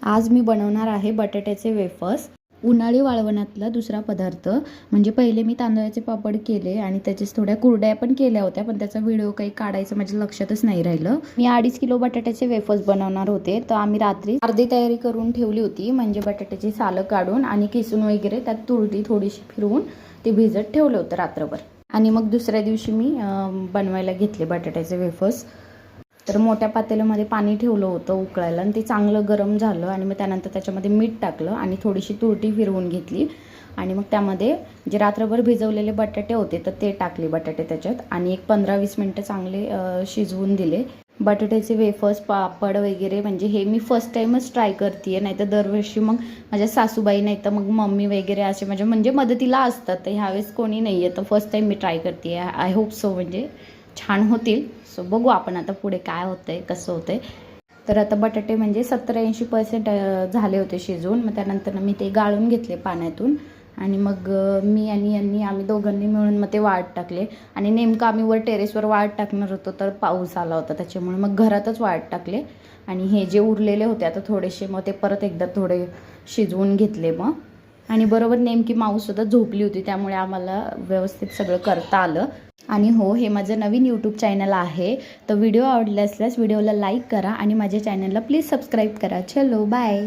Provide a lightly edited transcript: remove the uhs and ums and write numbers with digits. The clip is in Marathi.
आज मी बनवणार आहे बटाट्याचे वेफर्स. उन्हाळी वाळवणातला दुसरा पदार्थ. म्हणजे पहिले मी तांदळाचे पापड केले आणि त्याच्याच थोड्या कुरड्या पण केल्या होत्या, पण त्याचा व्हिडिओ काही काढायचं माझ्या लक्षातच नाही राहिलं. मी 2.5 किलो बटाट्याचे वेफर्स बनवणार होते, तर आम्ही रात्री अर्धी तयारी करून ठेवली होती. म्हणजे बटाट्याची सालं काढून आणि किसून वगैरे त्यात तुरटी थोडीशी फिरवून ते भिजत ठेवलं होतं रात्रभर. आणि मग दुसऱ्या दिवशी मी बनवायला घेतले बटाट्याचे वेफर्स. तर मोठ्या पातेल्यामध्ये पाणी ठेवलं होतं उकळायला आणि ते चांगलं गरम झालं आणि मग त्यानंतर त्याच्यामध्ये मीठ टाकलं आणि थोडीशी तुरटी फिरवून घेतली आणि मग त्यामध्ये जे रात्रभर भिजवलेले बटाटे होते तर ते टाकले बटाटे त्याच्यात आणि एक 15-20 मिनटं चांगले शिजवून दिले. बटाट्याचे वेफर्स पापड वगैरे म्हणजे हे मी फर्स्ट टाईमच ट्राय करते आहे. नाहीतर दरवर्षी मग माझ्या सासूबाई नाही तर मग मम्मी वगैरे असे म्हणजे मदतीला असतात. तर ह्यावेळेस कोणी नाही आहे, तर फर्स्ट टाईम मी ट्राय करते आहे. आय होप सो म्हणजे छान होतील. सो बघू आपण आता पुढे काय होतं आहे, कसं होतं आहे. तर आता बटाटे म्हणजे 70-80% झाले होते शिजवून. मग त्यानंतर मी ते गाळून घेतले पाण्यातून आणि मग मी आणि आम्ही दोघांनी मिळून मग ते वाळत टाकले. आणि नेमकं आम्ही वर टेरेसवर वाळत टाकणार होतो तर पाऊस आला होता, त्याच्यामुळे मग घरातच वाळत टाकले. आणि हे जे उरलेले होते आता थोडेसे मग ते परत एकदा थोडे शिजवून घेतले मग. आणि बरोबर नेमकी माऊसुद्धा झोपली होती, त्यामुळे आम्हाला व्यवस्थित सगळं करता आलं. आणि हो, हे माझं नवीन यूट्यूब चॅनल आहे. तर व्हिडिओ आवडला असल्यास व्हिडिओला लाईक करा आणि माझ्या चॅनलला प्लीज सबस्क्राईब करा. चलो बाय.